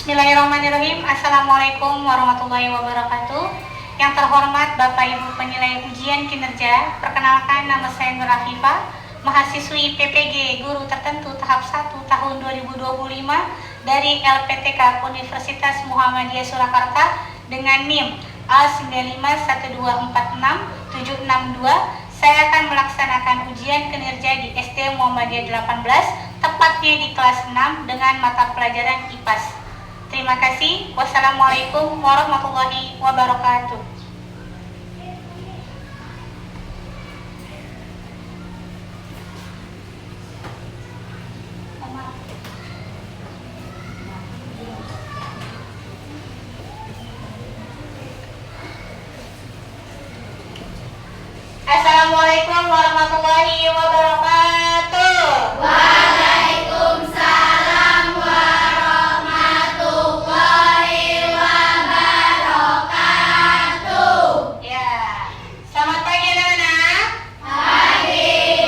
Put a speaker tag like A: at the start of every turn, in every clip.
A: Bismillahirrahmanirrahim. Assalamualaikum warahmatullahi wabarakatuh. Yang terhormat Bapak Ibu penilai ujian kinerja, perkenalkan nama saya Nur Afifah, mahasiswi PPG Guru Tertentu tahap 1 tahun 2025 dari LPTK Universitas Muhammadiyah Surakarta dengan NIM A951246762. Saya akan melaksanakan ujian kinerja di SD Muhammadiyah 18, tepatnya di kelas 6 dengan mata pelajaran IPAS. Terima kasih. Wassalamualaikum warahmatullahi wabarakatuh. Assalamualaikum warahmatullahi wabarakatuh.
B: Waalaikumsalam warahmatullahi wabarakatuh.
A: Ya, selamat pagi anak-anak.
B: Pagi.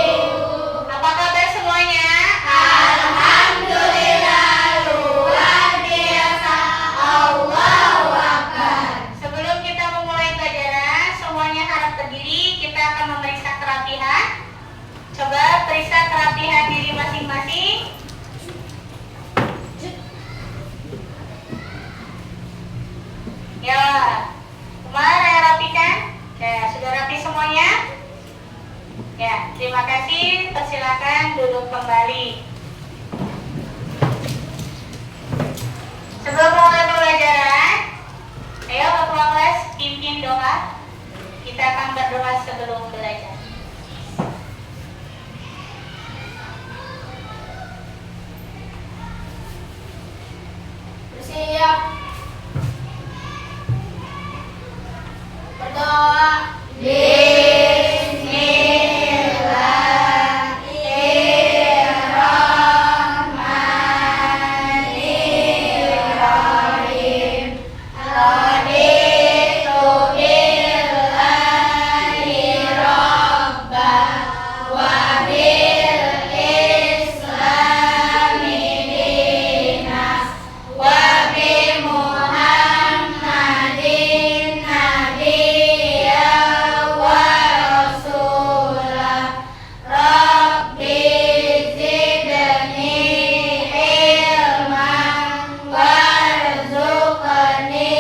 A: Apa kabar semuanya?
B: Alhamdulillah luar biasa. Allahu Akbar.
A: Sebelum kita memulai pelajaran, semuanya harap berdiri. Kita akan memeriksa kerapihan. Coba periksa kerapihan diri masing-masing. Ya, kemarin saya rapikan. Ya, sudah rapi semuanya? Ya, terima kasih. Persilakan duduk kembali. Sebelum mulai pembelajaran, ayo ketua kelas pimpin doa. Kita akan berdoa sebelum belajar.
B: Bersiap. Berdoa. Bismillahirrahmanirrahim. Raditu billahi rabban wa bil islami dinan wa bi Muhammadin nabiyyan wa rasulah. Rabbi zidni ilman warzuqni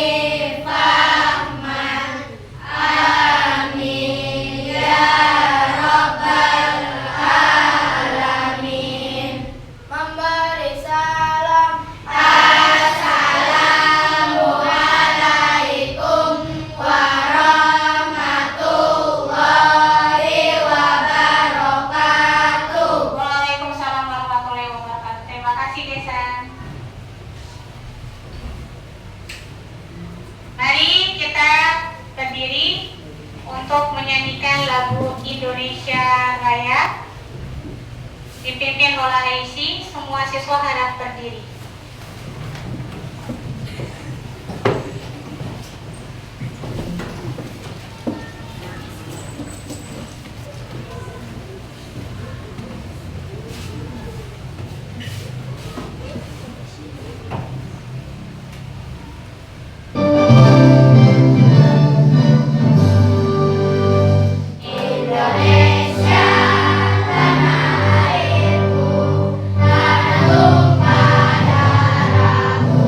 B: fahman. Amin ya rabbal alamin. Memberi salam. Assalamualaikum warahmatullahi wabarakatuh.
A: Waalaikumsalam warahmatullahi wabarakatuh. Terima kasih, Desan. Mari kita berdiri untuk menyanyikan lagu Indonesia Raya. Dipimpin oleh Aisy, semua siswa harap berdiri.
B: Indonesia tanah airku, tanah tumpah darahku.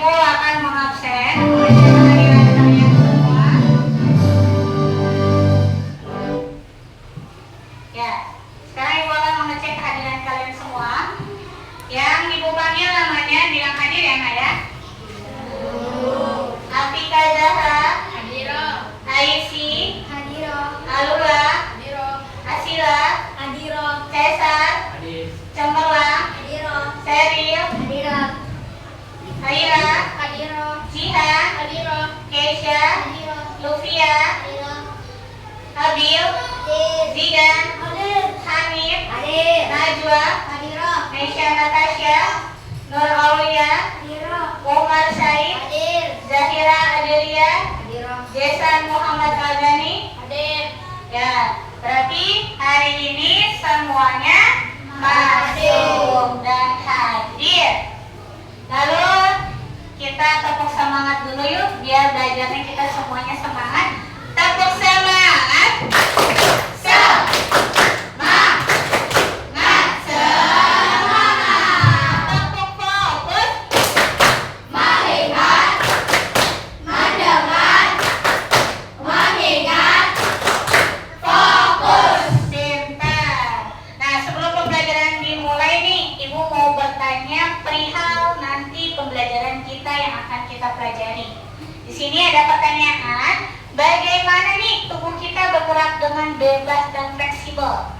A: Ibu akan mengabsen kehadiran kalian semua. Ya, sekarang Ibu akan mengecek kehadiran kalian semua. Yang Ibu panggil namanya bilang hadir ya, Nak ya. Afika Zahra,
B: Hadiroh.
A: Aisy,
B: Hadiroh.
A: Alula,
B: Hadiroh.
A: Asila,
B: Hadiroh.
A: Cesar, Cemerlang,
B: Hadiroh.
A: Seril,
B: Hadiroh.
A: Aira,
B: Hadiroh.
A: Jihan,
B: Hadiroh.
A: Keisha,
B: Hadiroh.
A: Lufia,
B: Hadiroh.
A: Abil, Zidan,
B: Hadir.
A: Hanif,
B: Hadir.
A: Najwa,
B: Hadiroh.
A: Meisha Natasha, Nur Aulia,
B: Hadiroh.
A: Umar Said,
B: Hadir.
A: Zahira Adelia,
B: Hadiroh.
A: Jason Muhammad Al-Ghani.
B: Hadir.
A: Ya, berarti hari ini semuanya masuk dan hadir. Lalu kita tepuk semangat dulu yuk, biar belajarnya kita semuanya semangat. Tepuk semangat. Semangat. Semangat. Tepuk fokus.
B: Melihat. Mendengar. Mengingat. Fokus.
A: Pintar. Nah, sebelum pembelajaran dimulai nih, Ibu mau bertanya perihal nanti pembelajaran kita yang akan kita pelajari. Di sini ada pertanyaan, bagaimana nih tubuh kita bergerak dengan bebas dan fleksibel?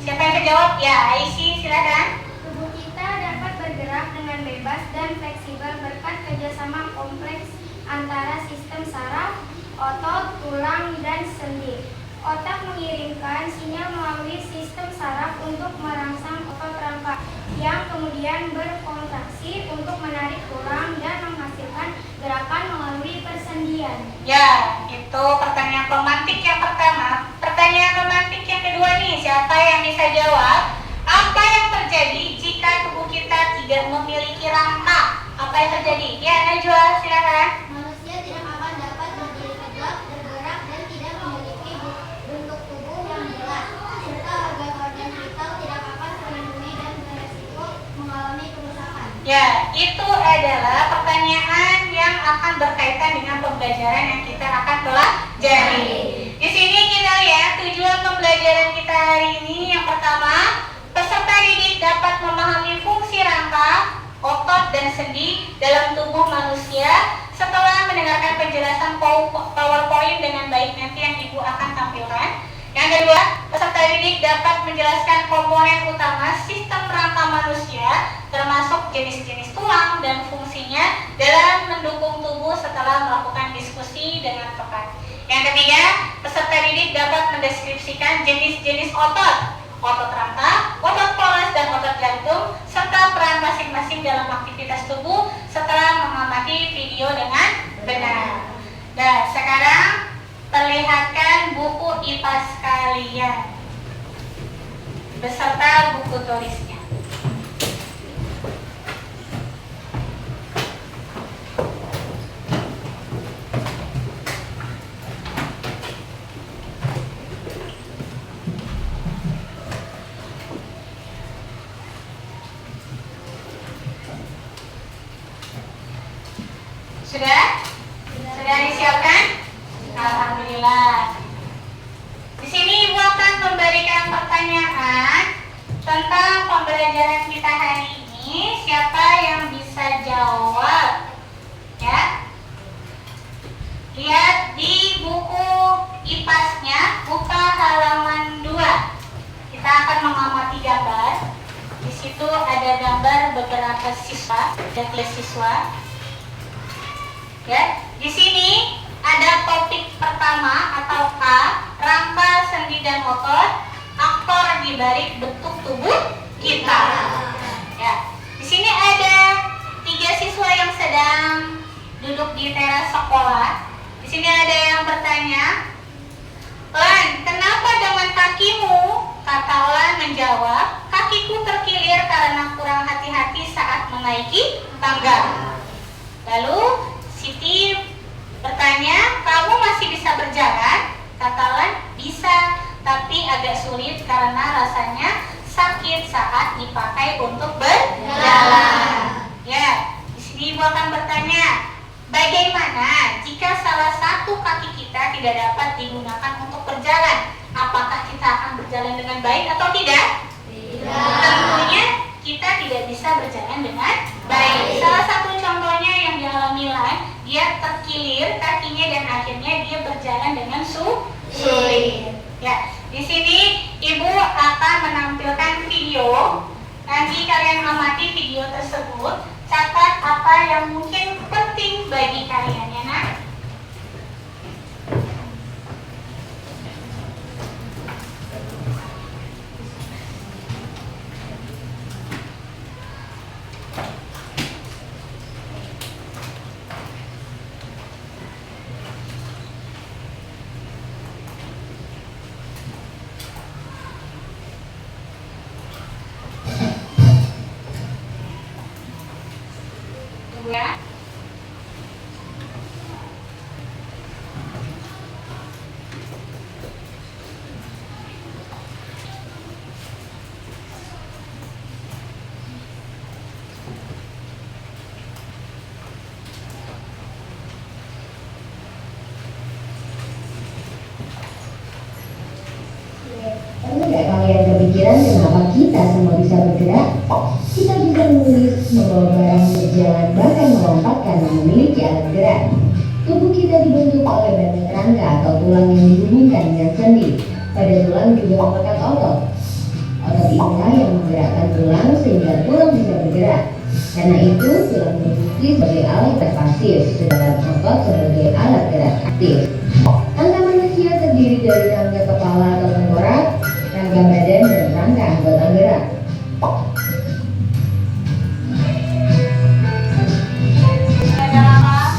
A: Siapa yang menjawab? Ya, Aisyah, silakan.
B: Tubuh kita dapat bergerak dengan bebas dan fleksibel berkat kerjasama kompleks antara sistem saraf, otot, tulang, dan sendi. Otak mengirimkan sinyal melalui sistem saraf untuk merangsang otot rangka yang kemudian berkontraksi untuk menarik tulang dan menghasilkan gerakan melalui persendian.
A: Ya, itu pertanyaan pemantik yang pertama. Pertanyaan pemantik yang kedua nih, siapa yang bisa jawab? Apa yang terjadi jika tubuh kita tidak memiliki rangka? Apa yang terjadi? Ya, Najwa, silakan.
B: Manusia tidak akan dapat berdiri tegak, bergerak, dan tidak memiliki bentuk tubuh yang jelas, serta organ-organ vital tidak akan terlindungi dan beresiko mengalami kerusakan.
A: Ya, itu adalah pertanyaan yang akan berkaitan dengan pembelajaran yang kita akan pelajari. Di sini kita lihat tujuan pembelajaran kita hari ini. Yang pertama, peserta didik dapat memahami fungsi rangka, otot, dan sendi dalam tubuh manusia setelah mendengarkan penjelasan PowerPoint dengan baik nanti yang Ibu akan tampilkan. Yang kedua, peserta didik dapat menjelaskan komponen utama sistem rangka manusia termasuk jenis-jenis tulang dan fungsinya dalam mendukung tubuh setelah melakukan diskusi dengan pekan. Yang ketiga, peserta didik dapat mendeskripsikan jenis-jenis otot, otot rangka, otot polos, dan otot jantung, serta peran masing-masing dalam aktivitas tubuh setelah mengamati video dengan benar. Dan sekarang perlihatkan buku IPAS kalian beserta buku tulisnya. Sudah? Sudah disiapkan? Alhamdulillah. Di sini Ibu akan memberikan pertanyaan tentang pembelajaran kita hari ini. Siapa yang bisa jawab? Ya. Lihat di buku IPAS-nya, buka halaman 2. Kita akan mengamati gambar. Di situ ada gambar beberapa siswa dan kelas siswa. Ya, di sini ada topik pertama atau A, rangka, sendi, dan otot, aktor di balik bentuk tubuh kita. Ya, di sini ada 3 siswa yang sedang duduk di teras sekolah. Di sini ada yang bertanya, Lan, kenapa dengan kakimu? Kata Lan menjawab, kakiku terkilir karena kurang hati-hati saat menaiki tangga. Lalu Siti bertanya, kamu masih bisa berjalan? Kata Lan, bisa, tapi agak sulit karena rasanya sakit saat dipakai untuk berjalan. Ya, di sini Ibu akan bertanya, bagaimana jika salah satu kaki kita tidak dapat digunakan untuk berjalan? Apakah kita akan berjalan dengan baik atau tidak? Tidak. Tentunya kita tidak bisa berjalan dengan baik. Salah satu contohnya yang dialami Lan, dia terkilir kakinya dan akhirnya dia berjalan dengan sulit. Ya, di sini Ibu akan menampilkan video. Nanti kalian amati video tersebut. Catat apa yang mungkin penting bagi kalian ya nak. Ya.
C: Pernah nggak kalian kepikiran kenapa kita semua bisa bergerak? Kita bisa menulis, membawa barang, berjalan, bahkan melompat karena memiliki alat gerak. Tubuh kita dibentuk oleh banyak rangka atau tulang yang dihubungkan dengan sendi. Pada tulang juga melekat otot. Otot inilah yang menggerakkan tulang sehingga tulang bisa bergerak. Karena itu, tulang berfungsi sebagai alat gerak pasif, sedangkan otot sebagai alat gerak aktif. Rangka manusia terdiri dari rangka kepala atau tengkorak, rangka badan, dan rangka anggota gerak.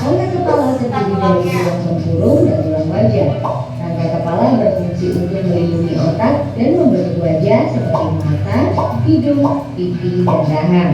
C: Rangka kepala terdiri dari tulang tempurung dan tulang wajah. Rangka kepala berfungsi untuk melindungi otak dan membentuk wajah seperti mata, hidung, pipi, dan rahang.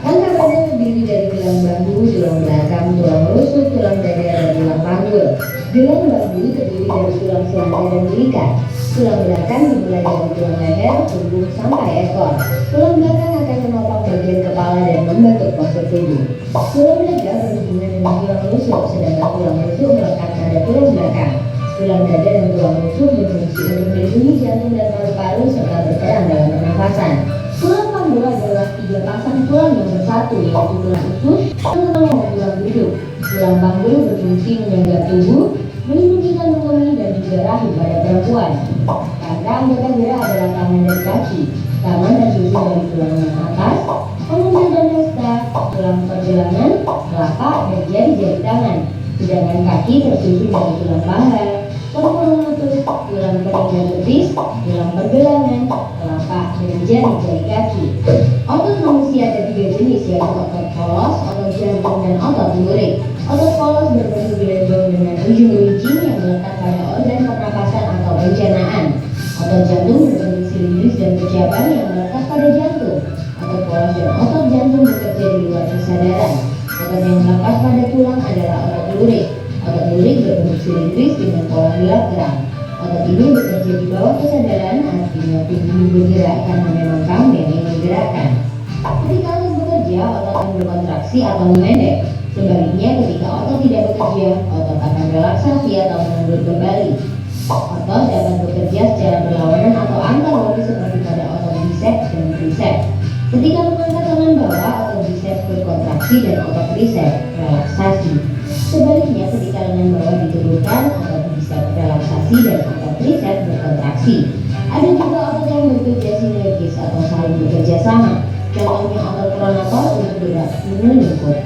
C: Rangka badan terdiri dari tulang bahu, tulang belakang, tulang rusuk, tulang dada, dan tulang panggul. Tulang bahu terdiri dari tulang selada dan belikat. Tulang belakang dimulai dari tulang leher, punggung, sampai ekor. Tulang belakang akan menopang bagian kepala dan membentuk postur tubuh. Tulang dada berhubungan dengan tulang rusuk, sedangkan tulang rusuk melekat pada tulang belakang. Tulang dada dan tulang rusuk berfungsi untuk melindungi jantung dan paru-paru serta berperan dalam pernafasan. Tulang panggul adalah 3 pasang tulang yang bersatu, yaitu tulang usus, tulang dan tulang duduk. Tulang panggul berfungsi menjaga tubuh, melindungi kandung kemih dan juga rahim pada perempuan. Rangka anggota gerak adalah tangan dan kaki. Tangan tersusun dari tulang yang atas, penunjuk dan hasta, tulang pergelangan, telapak, dan jari-jari tangan. Sedangkan kaki tersusun dari tulang paha, tempurung lutut, tulang kering dan betis, tulang pergelangan, telapak, dan jari-jari kaki. Otot manusia ada 3 jenis, yaitu otot polos, otot jantung, dan otot lurik. Otot polos berbentuk gelembung dengan ujung runcing yang melekat pada organ pernapasan atau pencernaan. Otot jantung berbentuk silindris dan bercabang yang melekat pada jantung. Otot polos dan otot jantung bekerja di luar kesadaran. Otot yang melekat pada tulang adalah otot lurik. Otot lurik berbentuk silindris dengan pola gelap terang. Otot ini bekerja di bawah kesadaran, artinya tubuh bergerak karena memang kamu yang ingin gerakkan. Ketika otot bekerja, otot akan berkontraksi atau memendek. Sebaliknya, ketika otot tidak bekerja, otot akan relaksasi atau menendur kembali. Otot dapat bekerja secara berlawanan atau antagonis seperti pada otot biceps dan triceps. Ketika mengangkat tangan bawah, otot biceps berkontraksi dan otot triceps relaksasi. Sebaliknya, ketika lengan bawah diturunkan, otot biceps relaksasi dan otot triceps berkontraksi. Ada juga otot yang bekerja sinergis atau saling bekerja sama. Contohnya otot pronator untuk gerak melingkar.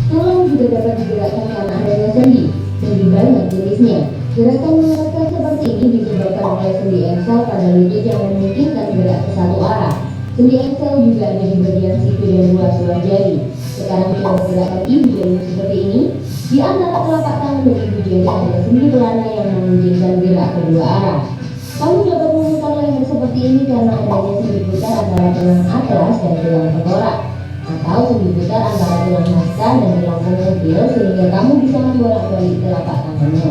C: Tulang juga dapat digerakkan karena adanya sendi. Sendi banyak jenisnya. Gerakan mengerakkan seperti ini disebabkan oleh sendi engsel pada lutut yang memungkinkan gerak ke satu arah. Sendi engsel juga ada di bagian siku dan ruas-ruas jari. Sekarang coba gerakan ibu jari seperti ini. Di antara telapak tangan dan ibu jari ada sendi pelana yang memungkinkan gerak kedua arah. Kamu dapat memutar leher seperti ini karena adanya sendi putar antara tulang atlas dan tulang tengkorak, atau sendi putar antara tulang hasta dan tulang pungkil sehingga kamu bisa membolak-balik telapak tanganmu.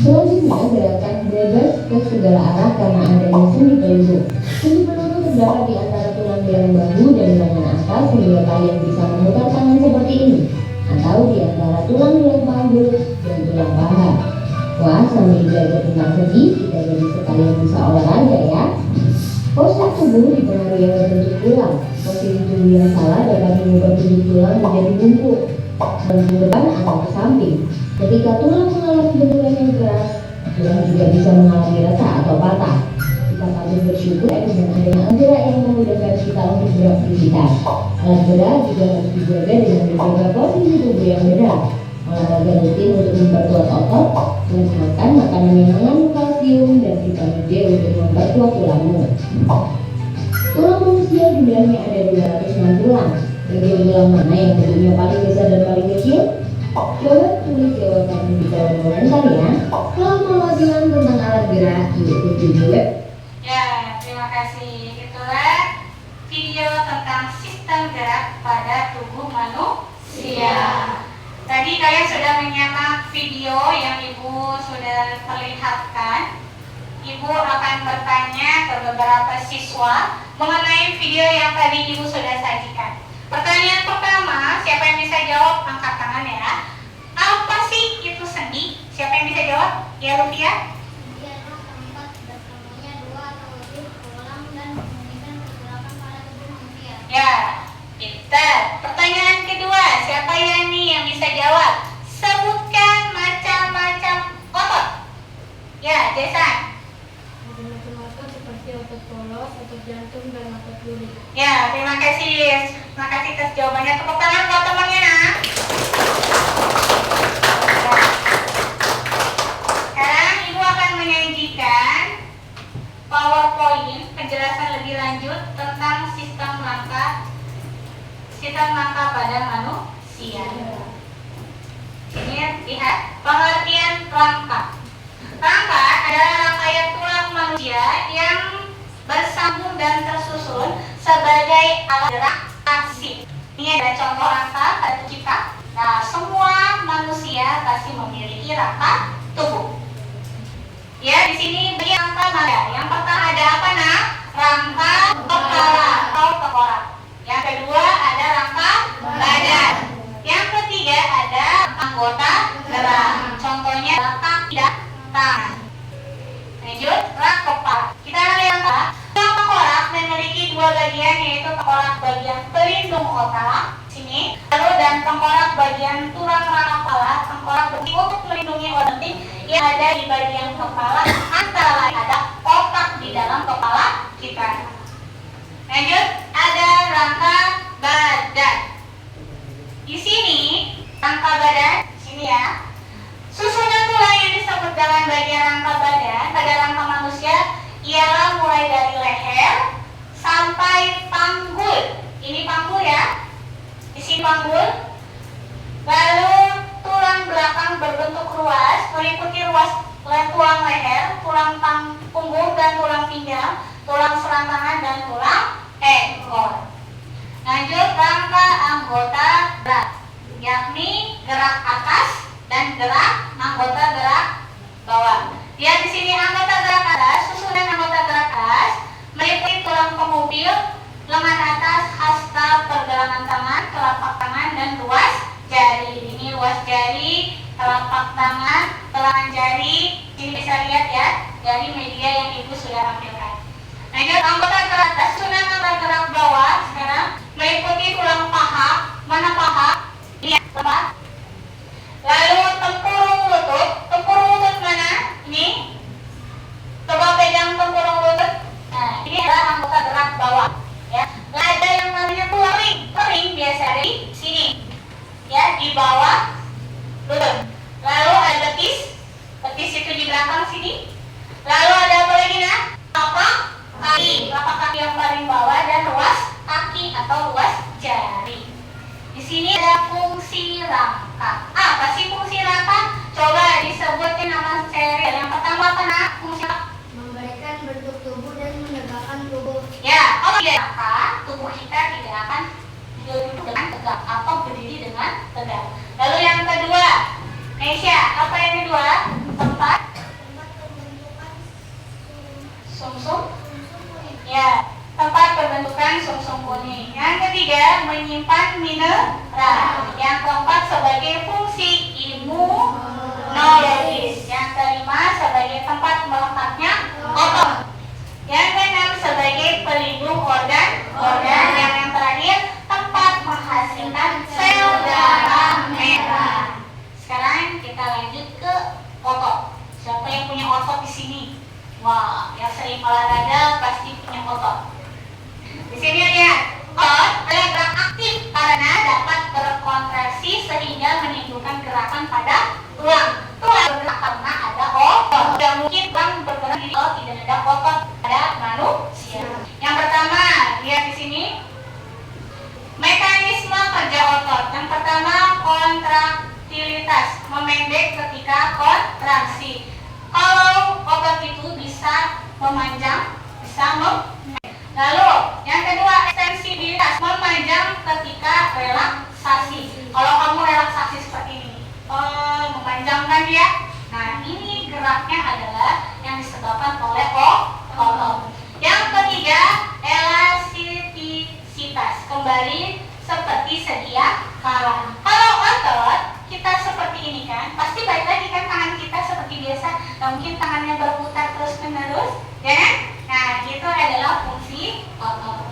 C: Selanjutnya, gerakan bebas ke segala arah karena adanya sendi peluru. Sendi peluru terdapat di antara tulang tulang bahu dan lengan atas sehingga kalian bisa memutar tangan seperti ini, atau di antara tulang-tulang panggul dan tulang paha. Wah, sambil belajar tentang sendi, kita jadi sekalian bisa olahraga ya. Postur tubuh dipengaruhi oleh bentuk tulang. Posisi tubuh yang salah dapat mengubah bentuk tulang menjadi bungkuk, ke depan atau ke samping. Ketika tulang mengalami benturan yang keras, tulang juga bisa mengalami retak atau patah. Kita patut bersyukur dengan adanya alat gerak yang memudahkan kita untuk beraktivitas. Alat gerak juga harus dijaga dengan menjaga posisi tubuh yang benar. Olahraga rutin untuk memperkuat otot, makan makanan yang mengandung kalsium dan vitamin D untuk memperkuat tulangmu. Tulang manusia jumlahnya ada 206 tulang. Bagian tulang mana yang bentuknya paling besar dan paling kecil? Coba tulis jawabannya di kolom komentar ya. Kalau mau latihan tentang alat gerak, yuk ikuti web.
A: Ya, terima kasih. Itulah video tentang sistem gerak pada tubuh manusia. Tadi kalian sudah menyimak video yang Ibu sudah perlihatkan. Ibu akan bertanya ke beberapa siswa mengenai video yang tadi Ibu sudah sajikan. Pertanyaan pertama, siapa yang bisa jawab? Angkat tangan ya. Apa sih itu sendi? Siapa yang bisa jawab? Ya, Lufia?
B: Sendi adalah tempat bertemunya dua atau lebih tulang dan memungkinkan pergerakan pada tubuh manusia.
A: Ya, pintar. Pertanyaan kedua, siapa yang bisa jawab? Sebutkan macam-macam otot. Ya, Jason.
B: Ada macam-macam seperti otot polos, otot jantung, dan otot duri.
A: Ya, terima kasih. Terima kasih atas jawabannya. Tepuk tangan buat temannya, nak. Sekarang Ibu akan menyajikan PowerPoint penjelasan lebih lanjut tentang sistem langkah pada manusia. Ini lihat pengertian rangka. Rangka adalah rangkaian tulang manusia yang bersambung dan tersusun sebagai alat gerak pasif. Ini ada contoh rangka pada kita. Nah, semua manusia pasti memiliki rangka tubuh. Ya, di sini bagi rangka mana? Yang pertama ada apa, nak? Rangka kepala atau tengkorak. Yang kedua ada rangka badan. Yang ketiga ada anggota gerak. Contohnya kaki dan tangan. Lanjut, rangka kepala. Kita lihat rangka. Tengkorak memiliki dua bagian, yaitu tengkorak bagian pelindung otak sini, lalu dan tengkorak bagian tulang rangka kepala. Tengkorak untuk melindungi otak yang ada di bagian kepala, antara lain ada otak di dalam kepala kita. Lanjut, ada rangka badan. Di sini rangka badan, sini ya. Susunan tulang yang disebut dengan bagian rangka badan pada rangka manusia ialah mulai dari leher sampai panggul. Ini panggul ya. Di sini panggul. Lalu tulang belakang berbentuk ruas meliputi ruas tulang leher, tulang punggung dan tulang pinggang, tulang serantangan dan tulang ekor. Lanjut, rangka anggota gerak, yakni gerak atas dan gerak anggota gerak bawah. Ya, di sini anggota gerak atas, susunan anggota gerak atas meliputi tulang pengubil, lengan atas, hasta, pergelangan tangan, telapak tangan dan ruas jari. Ini ruas jari, telapak tangan, telapak jari. Ini bisa lihat ya dari media yang Ibu sudah tampilkan. Lanjut, anggota gerak atas, susunan anggota gerak bawah sekarang meliputi tulang paha. Mana paha? Lihat tempat. Lalu tempurung lutut. Tempurung lutut mana? Ini. Coba pegang tempurung lutut. Nah, ini adalah anggota gerak bawah. Ya, ada yang namanya tulang kering biasa di sini. Ya, di bawah lutut. Lalu ada betis. Betis itu di belakang sini. Lalu ada apa lagi, nah? Telapak kaki. Telapak kaki yang paling bawah dan ruas kaki atau ruas jari. Di sini ada fungsi rangka. Apa sih fungsi rangka? Coba disebutin nama serial. Yang pertama apa, nak? Fungsi rangka?
B: Memberikan bentuk tubuh dan menegakkan tubuh.
A: Ya, kalau tidak rangka, tubuh kita tidak akan duduk dengan tegak atau berdiri dengan tegak. Lalu yang kedua, Nesya, apa yang kedua? Tempat
B: Tempat pembentukan
A: sumsum. Ya, keempat, pembentukan sumsum kuning. Yang ketiga, menyimpan mineral. Yang keempat, sebagai fungsi imunologis. Yang kelima, sebagai tempat melekatnya otot. Yang keenam, sebagai pelindung organ. Yang terakhir, tempat menghasilkan sel darah merah. Sekarang kita lanjut ke otot. Siapa yang punya otot di sini? Wah, yang sering olahraga pasti punya otot. Di sini lihat, otot adalah gerak aktif karena dapat berkontraksi sehingga menimbulkan gerakan pada tulang. Tulang bergerak karena ada otot. Tidak mungkin tulang bergerak kalau tidak ada otot pada manusia. Yang pertama, lihat di sini. Mekanisme kerja otot. Yang pertama, kontraktilitas, memendek ketika kontraksi. Kalau otot itu bisa memanjang, bisa lalu yang kedua, ekstensibilitas, memanjang ketika relaksasi. Kalau kamu relaksasi seperti ini, memanjangkan ya. Nah, ini geraknya adalah yang disebabkan oleh otot. Yang ketiga, elastisitas, kembali seperti sedia kala. Kalau otot kita seperti ini kan, pasti balik lagi kan tangan kita seperti biasa. Nah, mungkin tangannya berputar terus menerus, ya kan? Nah, itu adalah fungsi otot.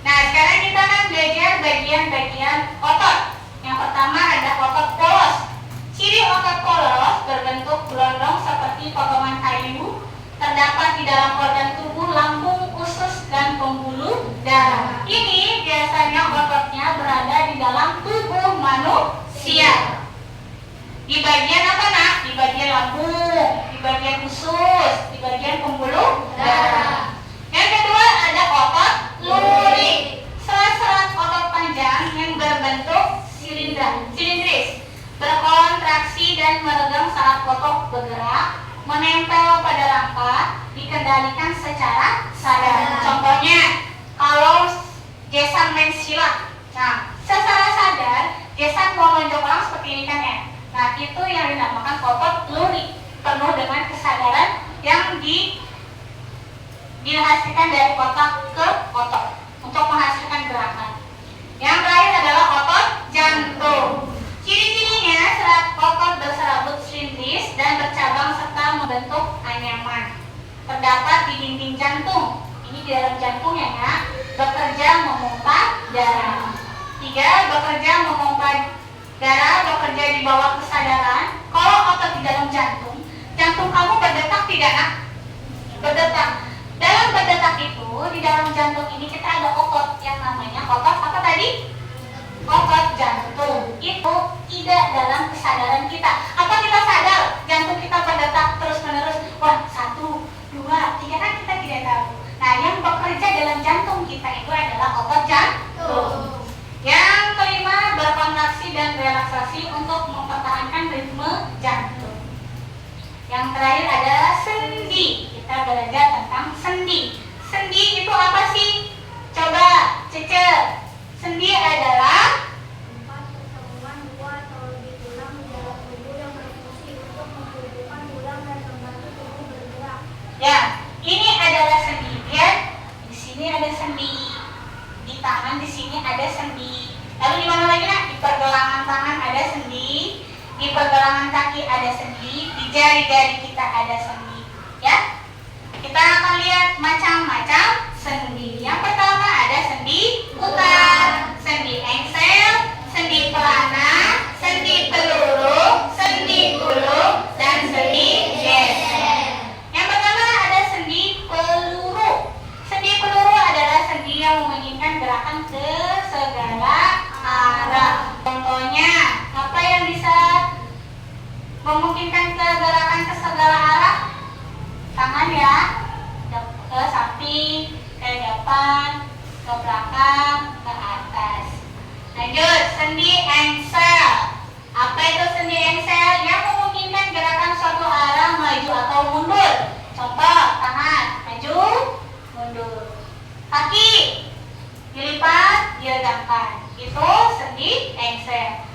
A: Nah, sekarang kita akan belajar bagian-bagian otot. Yang pertama ada otot polos. Ciri otot polos berbentuk gelondong seperti potongan kayu, terdapat di dalam organ tubuh, lambung, usus, dan pembuluh darah. Ini biasanya ototnya berada di dalam tubuh manusia. Di bagian apa nak? Di bagian lambung, di bagian usus, di bagian pembuluh darah. Yang kedua ada otot lurik. Serat-serat otot panjang yang berbentuk silindris, berkontraksi dan meregang saat otot bergerak, menempel pada rangka, dikendalikan secara sadar. Contohnya, kalau Jason main silat, nah secara sadar Jason mau nonjok orang seperti ini kan ya. Nah, itu yang dinamakan otot lurik, penuh dengan kesadaran yang dihasilkan dari otak ke otot untuk menghasilkan gerakan. Yang terakhir adalah otot jantung. Ciri-cirinya, serat otot berserabut silindris dan bercabang serta membentuk anyaman. Terdapat di dinding jantung. Ini di dalam jantung ya, nak. Bekerja memompa darah. 3. Bekerja memompa darah, bekerja di bawah kesadaran. Kalau otot di dalam jantung, jantung kamu berdetak tidak, nak? Berdetak. Dalam berdetak itu, di dalam jantung ini kita ada otot yang namanya otot apa tadi? Otot jantung. Itu tidak dalam kesadaran kita. Apa kita sadar jantung kita berdetak terus menerus? Wah, 1, 2, 3 kan kita tidak tahu. Nah, yang bekerja dalam jantung kita itu adalah otot jantung. Yang kelima, berkontraksi dan relaksasi untuk mempertahankan ritme jantung. Yang terakhir adalah sendi. Kita belajar tentang sendi. Sendi itu apa sih? Coba, Cece. Sendi adalah
B: pertemuan dua atau lebih tulang di dalam tubuh yang berfungsi untuk menghubungkan tulang dan membantu tubuh bergerak.
A: ya, ini adalah sendi. Lihat, di sini ada sendi. Di tangan di sini ada sendi. Lalu di mana lagi nak? Di pergelangan tangan ada sendi. Di pergelangan kaki ada sendi. Di jari-jari kita ada sendi. Ya, kita akan lihat macam-macam sendi. Yang pertama ada sendi putar, sendi engsel, sendi pelana, sendi peluru, sendi gulung, dan sendi geser. Yang pertama ada sendi peluru. Sendi peluru adalah sendi yang memungkinkan gerakan ke segala arah. Contohnya, apa yang bisa memungkinkan gerakan ke segala arah? Tangan ya, ke samping, ke depan, ke belakang, ke atas. Lanjut, sendi engsel. Apa itu sendi engsel? Yang memungkinkan gerakan suatu arah maju atau mundur. Contoh, tangan maju, mundur. Kaki dilipat, diregangkan. Itu sendi engsel.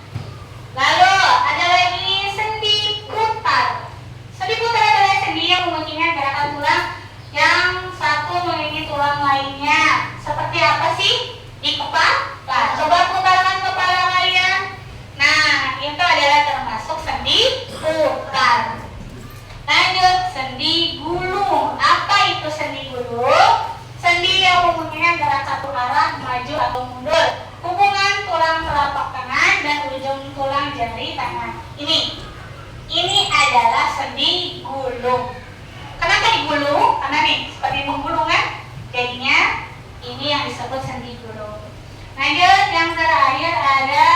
A: Lalu ada lagi sendi putar. Sendi putar adalah sendi yang memungkinkan gerakan tulang yang satu mengelilingi tulang lainnya. Seperti apa sih? Di kepala. Coba putaran kepala kalian. Nah, itu adalah termasuk sendi putar. Lanjut, sendi gulung. Apa itu sendi gulung? Sendi yang umumnya gerak satu arah, maju atau mundur. Hubungan tulang telapak tangan dan ujung tulang jari tangan. Ini adalah sendi gulung. Kenapa digulung? Karena nih, seperti menggulung kan? Jadinya ini yang disebut sendi gulung. Lanjut, yang terakhir ada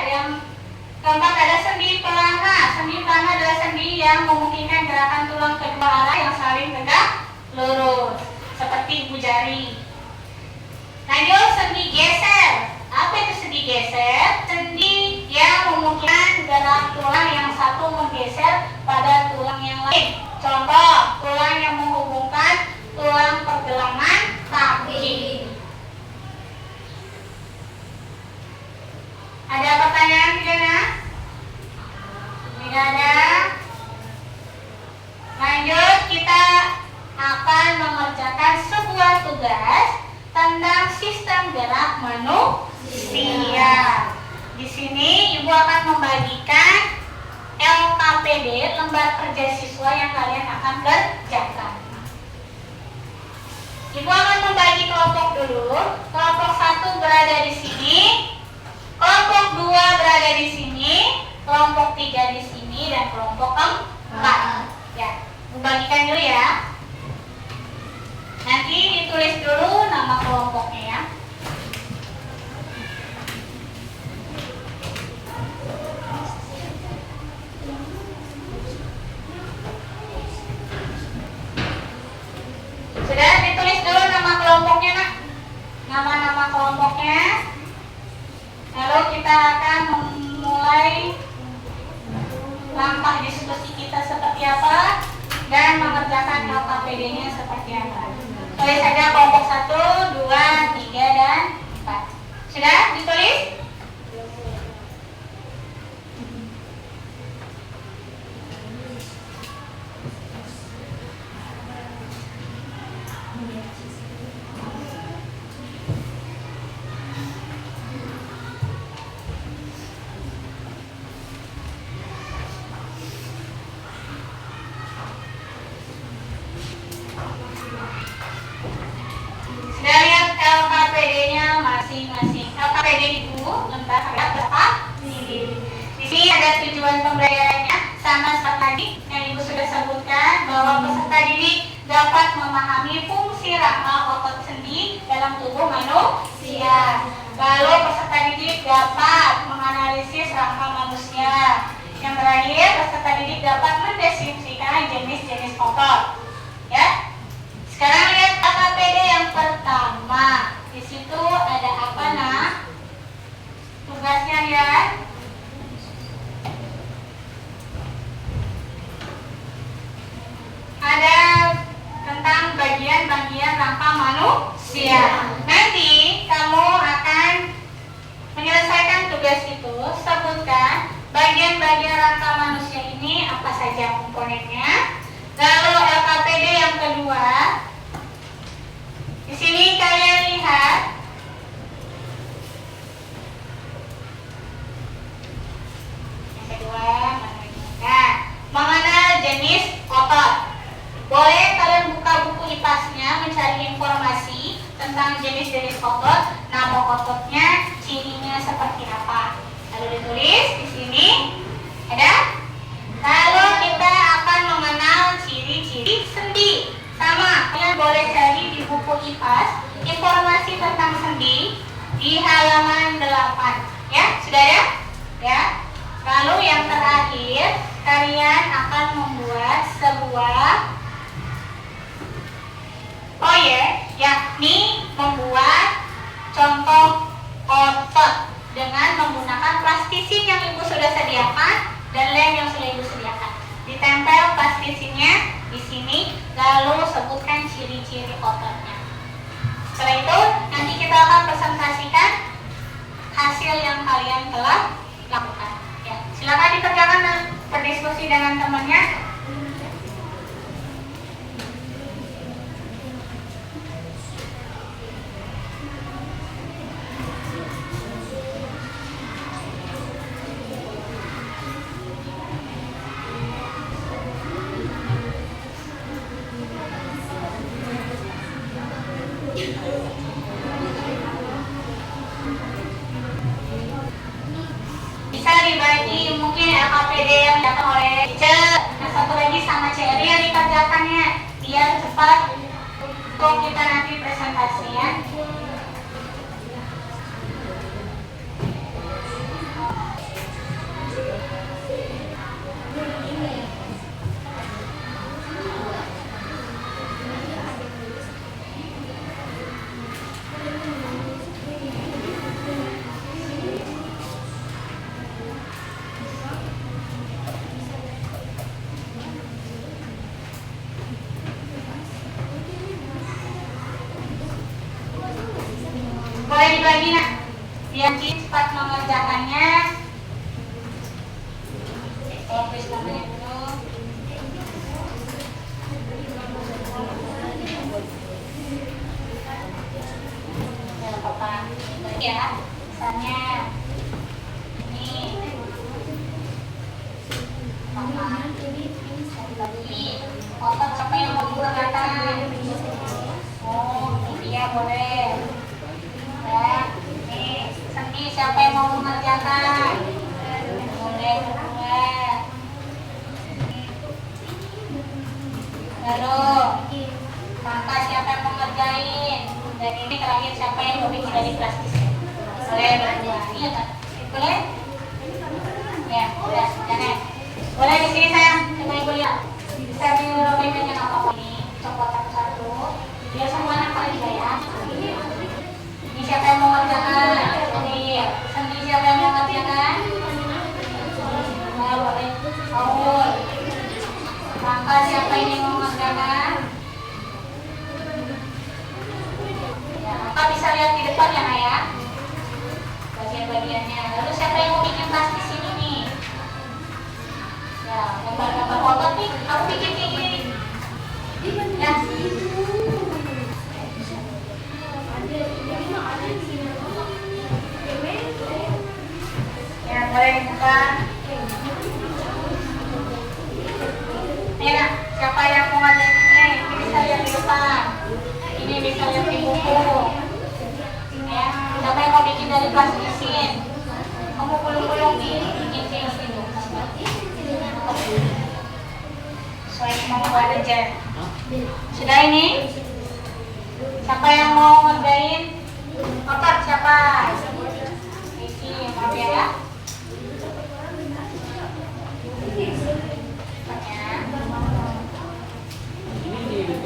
A: yang keempat ada sendi pelana. Sendi pelana adalah sendi yang memungkinkan gerakan tulang kedua arah yang saling tegak lurus, seperti ibu jari. Lanjut, sendi geser. Apa itu sendi geser? Sendi yang memungkinkan gerak tulang yang satu menggeser pada tulang yang lain. Contoh, tulang yang menghubungkan tulang pergelangan kaki. Ada pertanyaan tidak, Nak? Tidak ada. Lanjut, kita akan mengerjakan sebuah tugas tentang sistem gerak manusia. Di sini Ibu akan membagikan LKPD, lembar kerja siswa yang kalian akan kerjakan. Ibu akan membagi kelompok dulu. Kelompok 1 berada di sini, kelompok 2 berada di sini, kelompok 3 di sini, dan kelompok 4. Ya, membagikan dulu ya. Nanti ditulis dulu nama kelompoknya ya. Sudah ditulis dulu nama kelompoknya, Nak? Nama-nama kelompoknya. Lalu kita akan memulai langkah diskusi kita seperti apa dan mengerjakan LKPD-nya seperti apa. Tulis saja kelompok 1, 2, 3, dan 4. Sudah ditulis? Sudah lihat LKPD-nya masing-masing. LKPD itu lembar ada berapa? Di sini ada tujuan pembelajarannya sama seperti yang Ibu sudah sebutkan, bahwa peserta didik dapat memahami fungsi rangka otot sendi dalam tubuh manusia. Lalu peserta didik dapat menganalisis rangka manusia. Yang terakhir, peserta didik dapat mendeskripsikan jenis-jenis otot. Ya. Sekarang lihat LKPD yang pertama. Di situ ada apa, Nak? Tugasnya lihat. Ada tentang bagian-bagian rangka manusia. Nanti kamu akan menyelesaikan tugas itu. Sebutkan bagian-bagian rangka manusia ini apa saja komponennya. Lalu LKPD yang kedua, di sini kalian lihat yang kedua, mengenal jenis otot. Boleh kalian buka buku IPAS-nya mencari informasi tentang jenis-jenis otot, nama ototnya, cirinya seperti apa. Lalu ditulis di sini, ada. Lalu kita akan mengenal ciri-ciri sendi. Sama, kalian boleh cari di buku IPAS informasi tentang sendi di halaman 8. Ya, sudah ada? Ya. Lalu yang terakhir, kalian akan membuat sebuah proyek, yakni membuat contoh otot dengan menggunakan plastisin yang Ibu sudah sediakan dan lem yang sudah Ibu sediakan. Ditempel plastisinnya di sini, lalu sebutkan ciri-ciri ototnya. Setelah itu, nanti kita akan presentasikan hasil yang kalian telah lakukan. Ya, silakan dikerjakan dan berdiskusi dengan temannya. LKPD yang datang oleh Ice. Nah, satu lagi sama Cherry yang dikerjakannya biar cepat untuk kita nanti presentasi ya. Boleh dibagi nak, biar cepat mengerjakannya. Tulis namanya dulu. Ya apa ya, misalnya ini apa? Lagi otot siapa yang mau menggunakan? Oh, iya boleh. Ya, ini seni siapa yang mau mengerjakan? Boleh berdua. Lalu maka siapa yang mau ngerjain? Dan ini terakhir siapa yang mau bikin dari plastis? Boleh berdua. Iya kan? Boleh? Ya, udah, jangan. Boleh di sini sayang, coba ibu lihat. Bisa dirobekin yang apa ini? Coba satu-satu. Biar semua anak pada juga ya. Ini siapa yang mau ngerjakan? Sendi siapa yang mau ngerjakan? Nah, boleh. Paul. Maka siapa ini mau ngerjakan? Ya, maka bisa lihat di depan ya, Nak ya. Bagian-bagiannya. Lalu siapa yang mau bikin plastis ini nih? Ya, gambar-gambar otot nih. Kamu bikin kayak gini. Ya. Ya, boleh dibuka. Ayo nak, siapa yang mau ngerjain ini? Ini bisa lihat di depan. Ini bisa lihat di buku. Ya, siapa yang mau bikin dari plastisin? Kamu pulung-pulung nih, bikin kayak gitu. Sesuai kemampuan aja. Sudah ini? Siapa yang mau ngerjain? Otot siapa? Isi, maaf ya.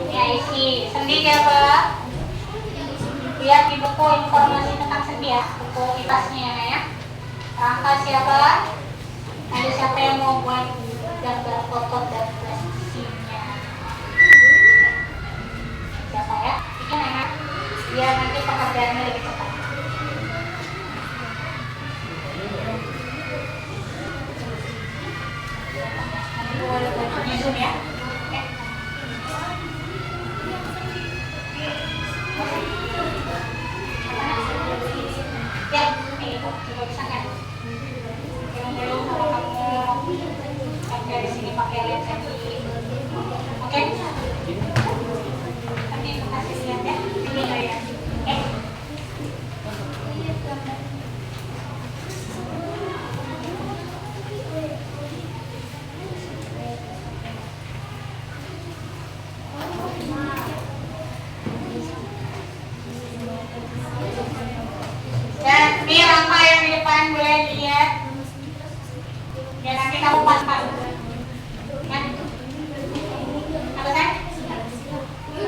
A: Ya isi, sendi siapa? Lihat di buku informasi tentang sendi ya, buku IPAS-nya ya. Rangka siapa? Ada siapa yang mau buat gambar otot dan plastisnya? Siapa ya? Bikin enak, biar nanti pekerjaannya lebih cepat. Boleh bajunya zoom ya. Oke. Ya, itu juga bisa kan? Belum kalau kamu dari sini pakai lens tadi. Oke? Nanti kasih lihat ya. Ini ya. Oke? Dan ini rangka yang di depan boleh dilihat. Ya nanti kamu pas-pas. Ya. Apa kan?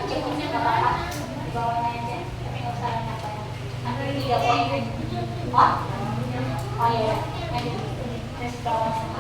A: Cukupnya nggak apa-apa. Di bawahnya aja. Tapi nggak usah apa-apa. Nanti 3 poin. Oh? Oh iya. Nanti terus bawahnya.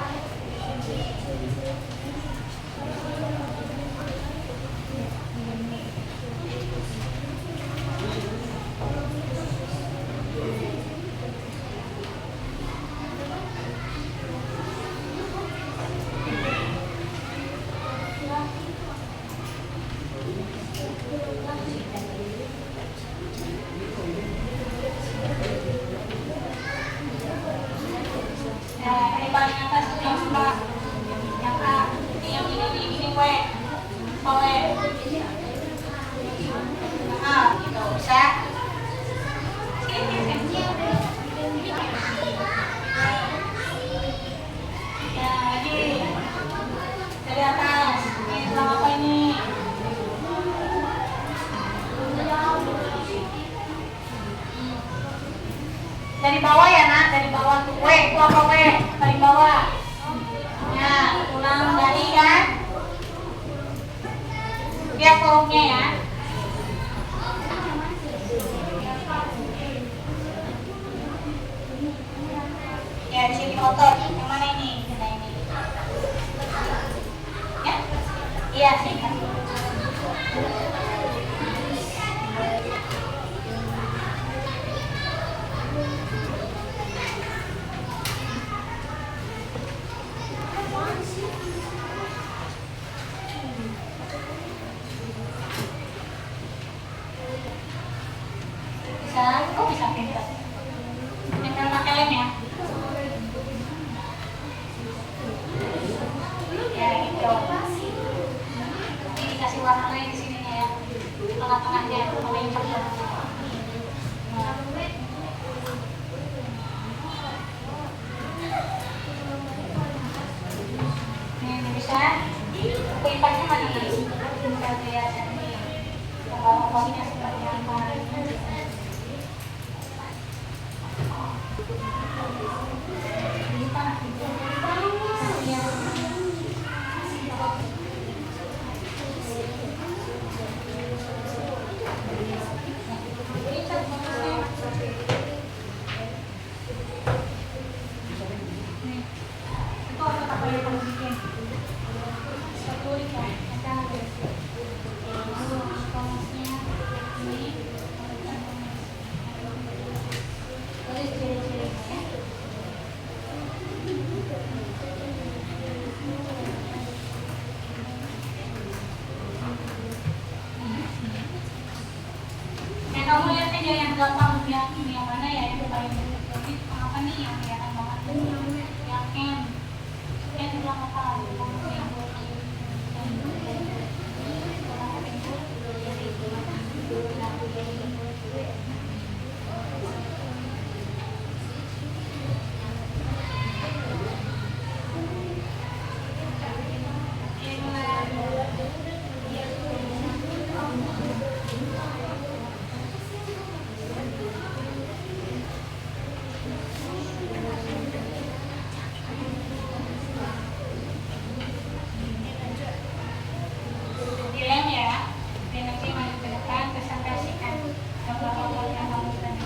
A: Ya, ciri otot. Yang mana ini? Nah, ini. Ya? Iya, singkat. Bisa, oh bisa pintar. Tinggal pakai lem ya. Ya gitu. Ini dikasih warna lain di sininya ya. Tengah-tengahnya, warna yang coklat. Nah. Ini bisa. Kuipannya mana nih? Kita lihat nih. Lomba-lombanya seperti apa? Kamu lihat aja yang gampang yang mana ya yang paling jadi apa nih yang kelihatan banget yang Ken bilang apa dilem ya, dan nanti maju ke depan presentasikan gambar-gambar yang kamu tadi.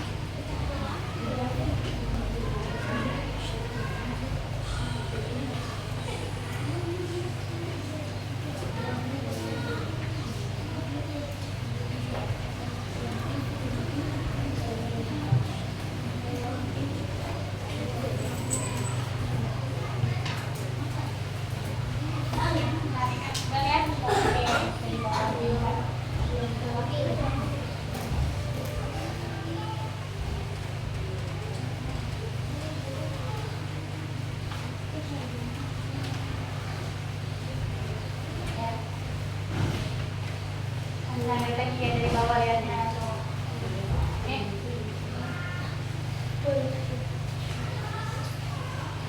A: Lanjut lagi ya dari bawah lihatnya langsung. Oke.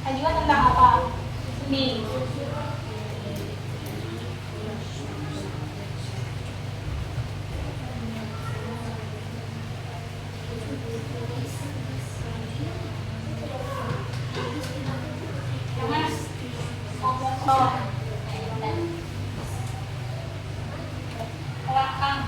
A: Tajwa tentang apa? Seni. Yang mana? Foto. Belakang.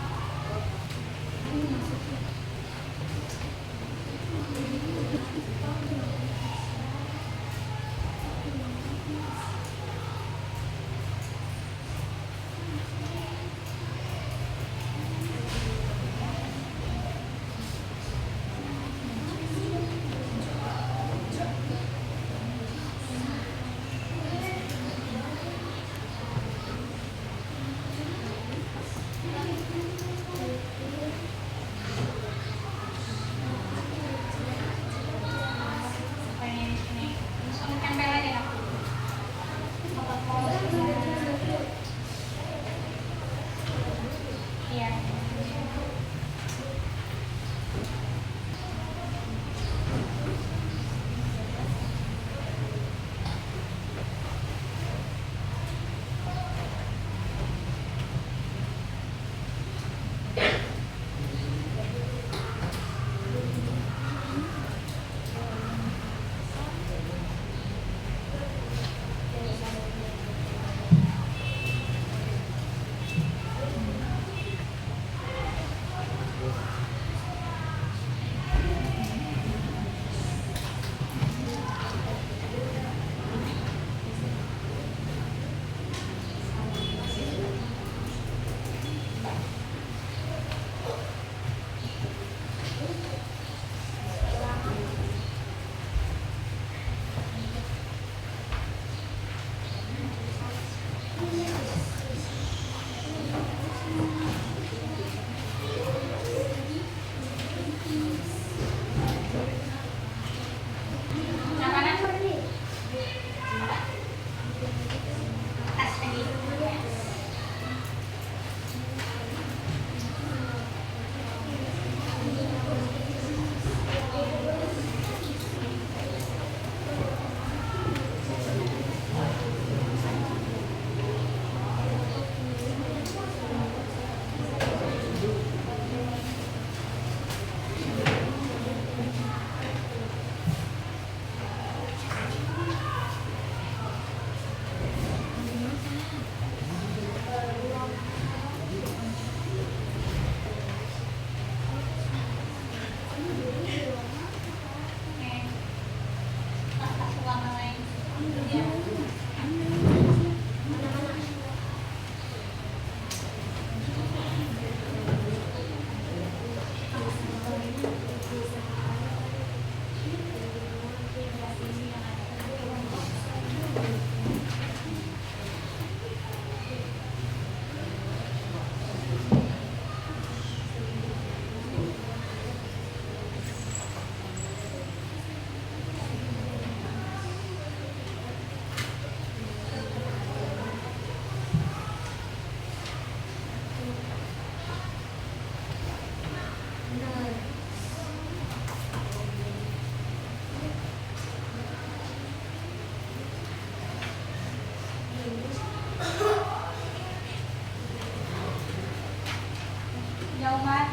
A: Jauh Mat.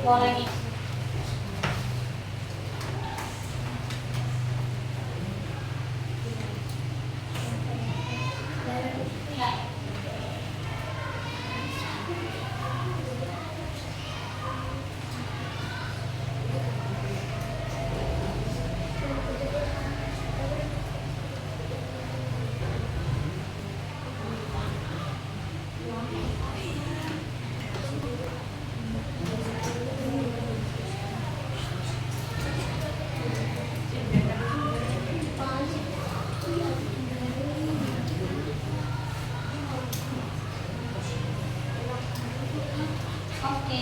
A: Boleh nih. Ya. Oke,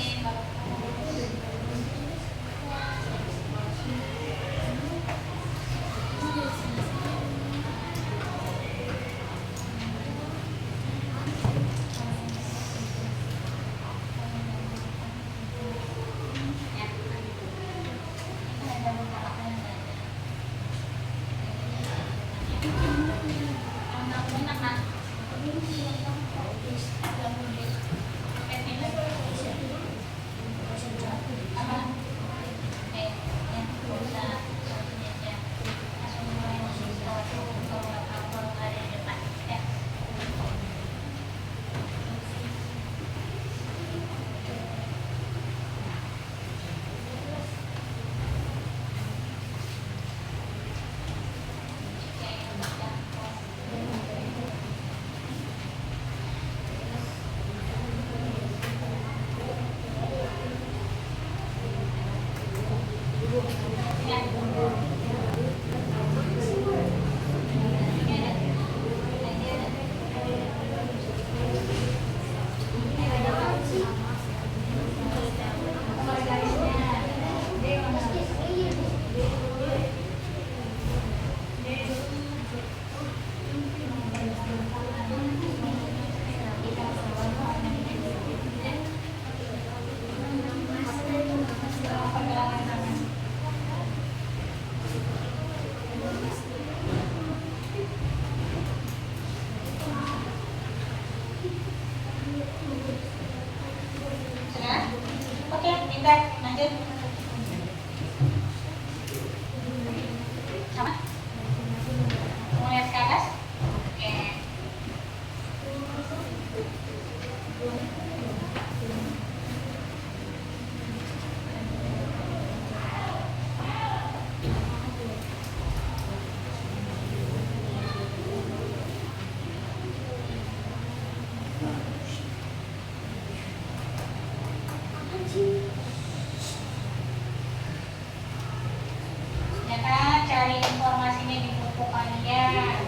A: Ya kan, cari informasinya di buku kalian.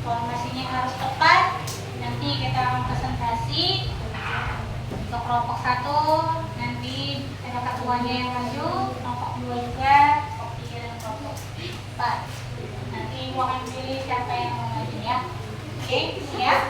A: Informasinya harus tepat. Nanti kita akan presentasi untuk kelompok 1. Nanti ada ketuanya yang maju, kelompok 2 juga, kelompok 3 dan kelompok 4. Nanti ibu akan pilih siapa yang mau maju ya. Oke, siap?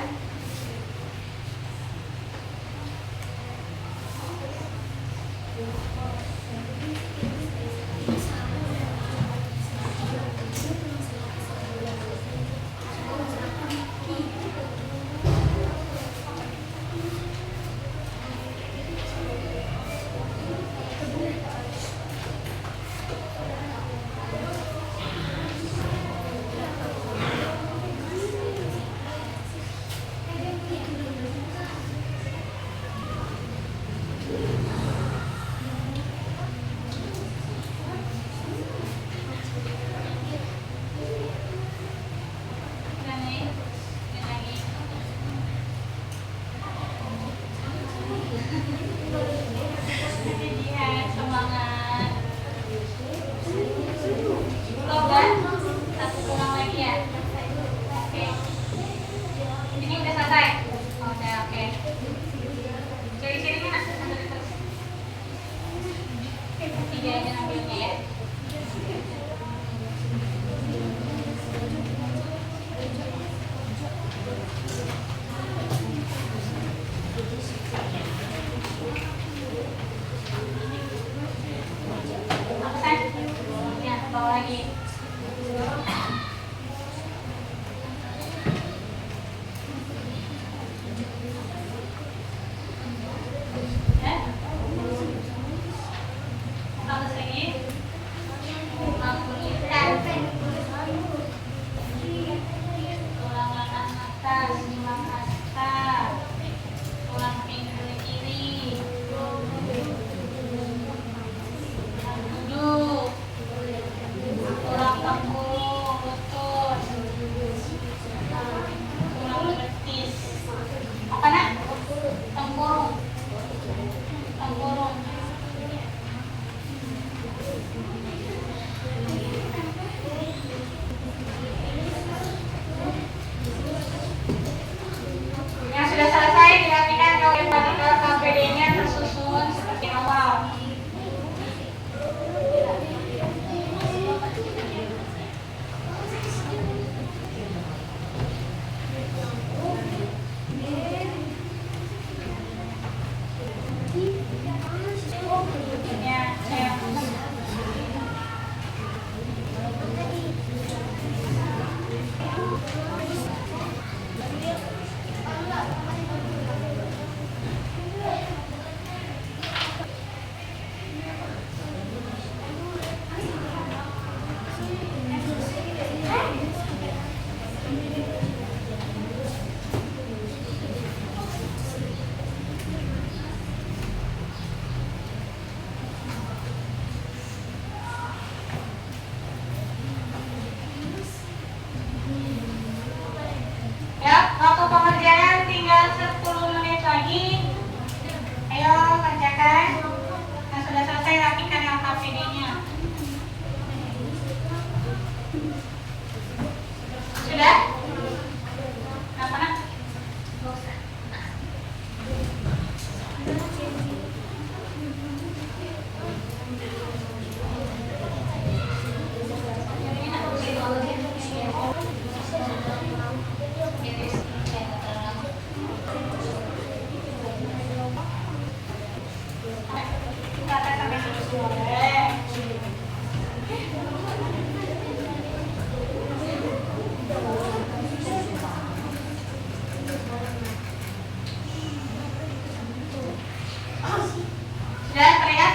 A: Sudah terlihat?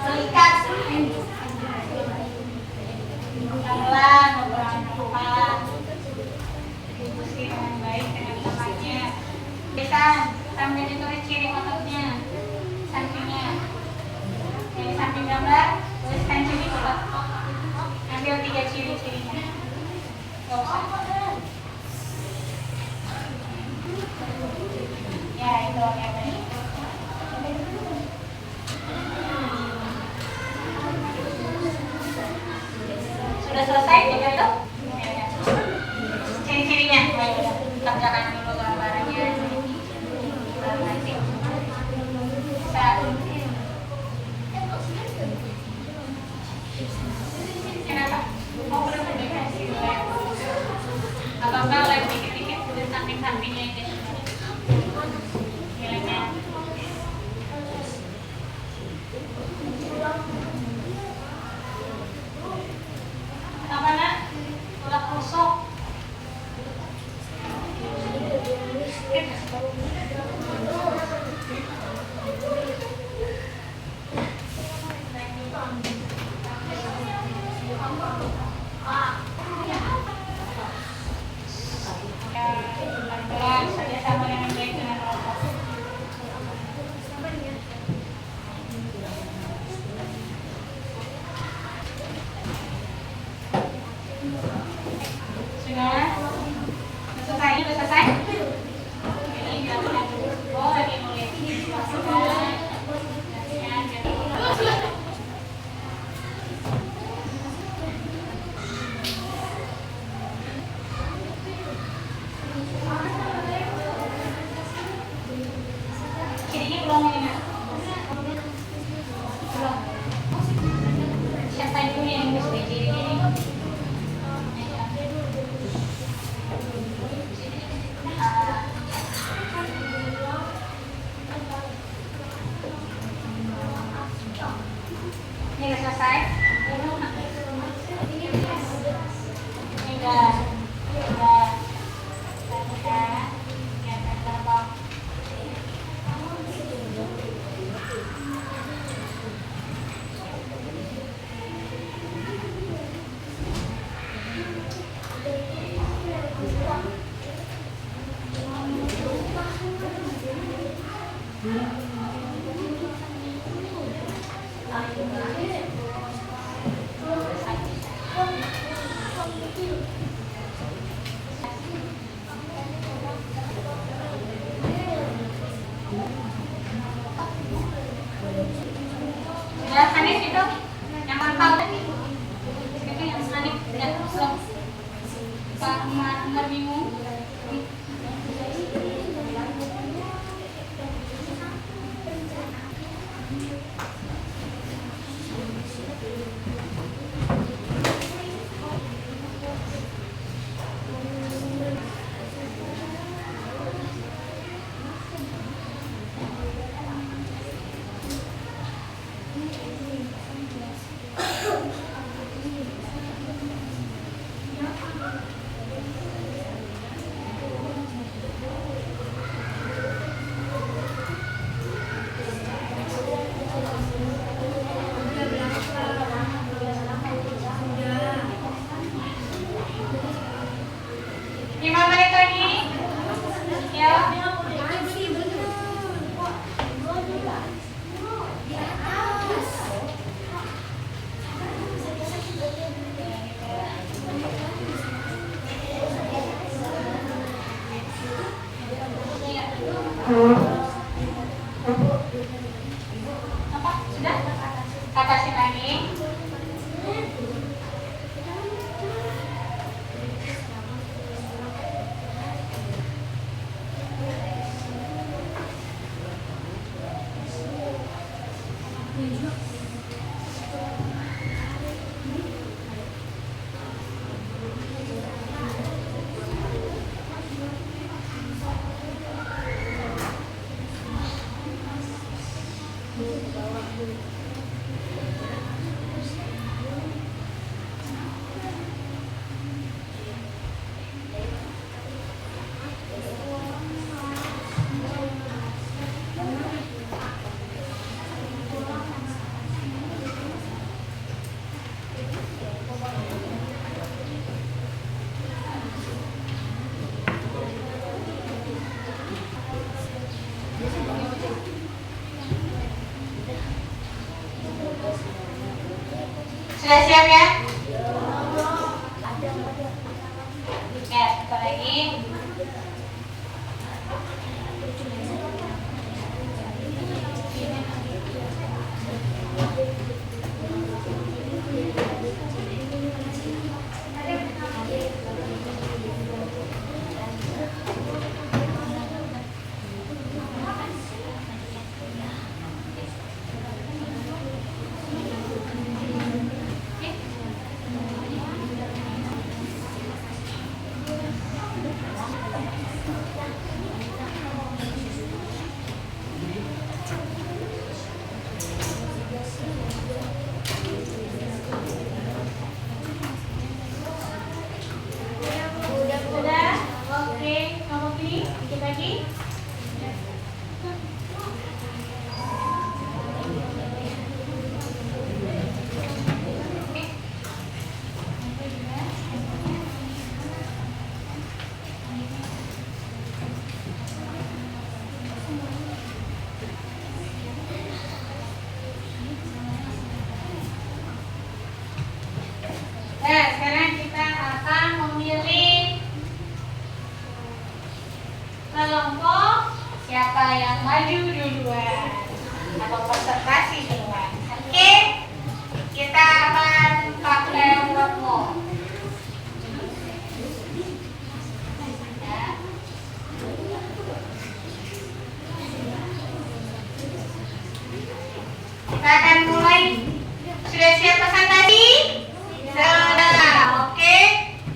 A: Berikat pelan beberapa diskusi dengan baik dengan temannya. Bisa sambil ditulis ciri ototnya, sampingnya. Jadi samping gambar tuliskan ciri otot. Ambil 3 ciri-cirinya. Gak usah. Ya itu yang baik. Sudah selesai juga itu? Ya. Ciri-cirinya, kerjakan dulu gambarnya. Baru nanti bisa. Kenapa? Oh belum publikasi. Apa-apa lem dikit-dikit tulis samping-sampingnya aja. Nilainya. Apa nak? Tulak rusuk. Pelan-pelan saja sama dengan baik dengan rokok. Sudah? Selesai? Sudah selesai? Ini gambar. Oh, lagi nulis. Sudah. Cirinya belum ini nak? Belum. Siapa dulu yang nulis cirinya ini? Ini udah selesai? Ini udah. Sudah Hanif itu yang mantap tadi. Itu yang Hanif dan Muslim. Pak Umar bingung. Sudah siap ya? Ya, sebentar lagi. Sudah? Oke, kamu gini, dikit lagi. Nah, sekarang kita akan memilih kelompok siapa yang maju duluan atau presentasi duluan. Oke, kita akan pakai workbook. Ya. Kita akan mulai. Sudah siap presentasi? Sudah. Oke,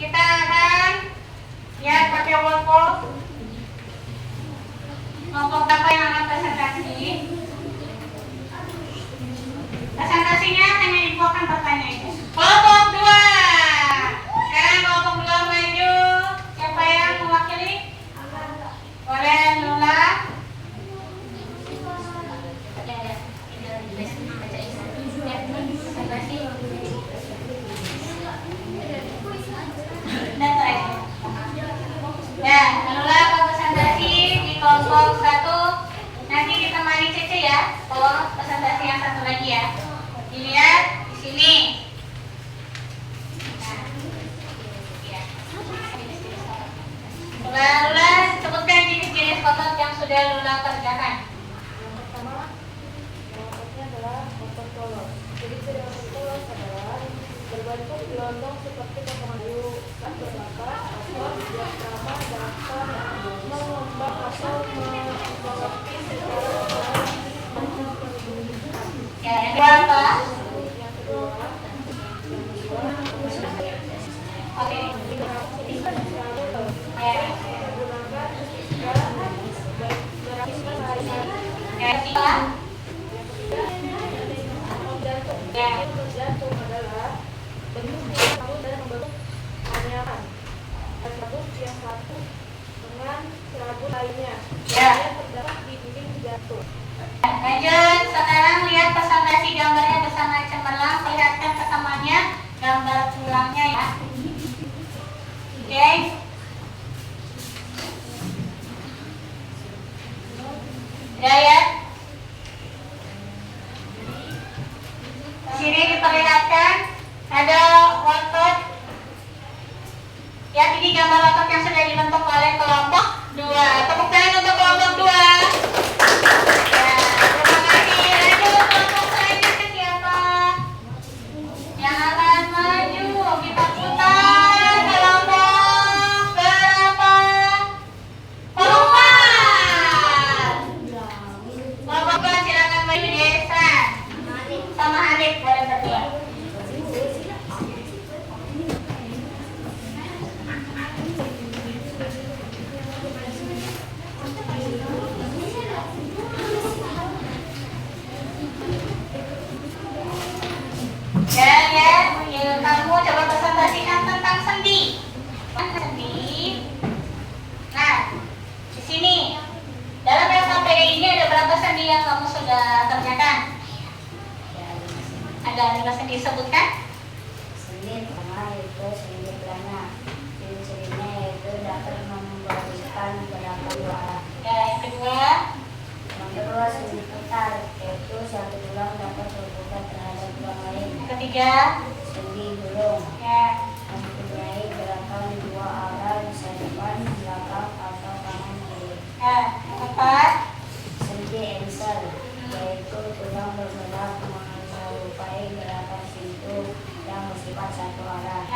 A: kita akan ya pakai workbook. Kelompok apa yang akan presentasi? Presentasinya hanya ibu akan bertanya itu. Kelompok 2. Sekarang kelompok 2 maju. Siapa yang mewakili? Boleh Lula. Ya, Lula akan presentasi di kelompok 1. Nanti ditemani Cece ya. Oh, presentasi yang satu lagi ya. Dilihat di sini. Nah, ya. Lula sebutkan jenis-jenis otot yang sudah Lula kerjakan.
D: Yang pertama, ototnya adalah otot polos. Jadi ciri otot polos adalah berbentuk gelondong seperti potongan kayu saat berbakar atau diafragma dapat mengembang atau menggolokkan secara pelan.
A: Ya, yang kedua apa?
D: Yang kedua,
A: Oke.
D: selalu
A: Ya.
D: menggunakan jika berakhir hari-hari.
A: Yang ketiga.
D: Jantung.
A: Ya.
D: Jantung adalah bentuk yang satu dan membentuk anyaman. Serabut yang satu dengan serabut lainnya.
A: Ya.
D: Yang terdapat di dinding jantung.
A: Lanjut, sekarang lihat presentasi gambarnya bersama cemerlang. Perlihatkan kesamaannya, gambar tulangnya ya. Oke. Udah ya. Di sini diperlihatkan ada otot. Ya, ini gambar otot yang sudah dibentuk oleh kelompok 2. Tepuk tangan untuk kelompok 2. Ya, terima kasih. Lanjut kelompok selanjutnya siapa? Yang akan maju kita putar kelompok berapa? Kelompok 4. Kelompok 2 silakan maju Desa. Sama Hanif boleh berdua. Ya, kamu coba presentasikan tentang sendi. Sendi. Nah, di sini dalam LKPD ini ada berapa sendi yang kamu sudah kerjakan? Ada 5 sendi, sebutkan.
E: Sendi pertama yaitu sendi plana. Ciri-cirinya yaitu dapat memberikan gerakan dua arah.
A: Ya, yang kedua.
E: Yang kedua sendi putar, yaitu satu tulang dapat berputar terhadap tulang lain.
A: Yang ketiga.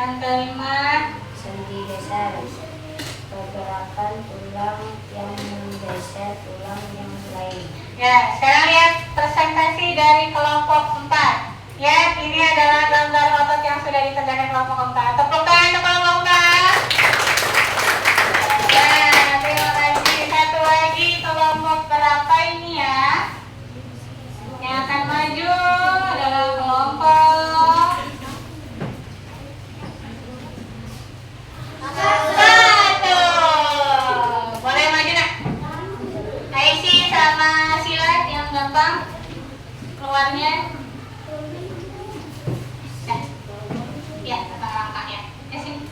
A: Yang kelima,
E: sendi geser, pergerakan tulang yang menggeser tulang yang lain.
A: ya, sekarang lihat presentasi dari kelompok 4. Ya, ini adalah gambar otot yang sudah dikerjakan kelompok 4. Tepuk tangan untuk kelompok 4. Ya, terima kasih. Satu lagi kelompok berapa ini ya? Yang akan maju adalah kelompok 1. Boleh maju nak? Aisy sama Silat yang gampang keluarnya. Nah, ya, tentang langkah ya. Ya sini.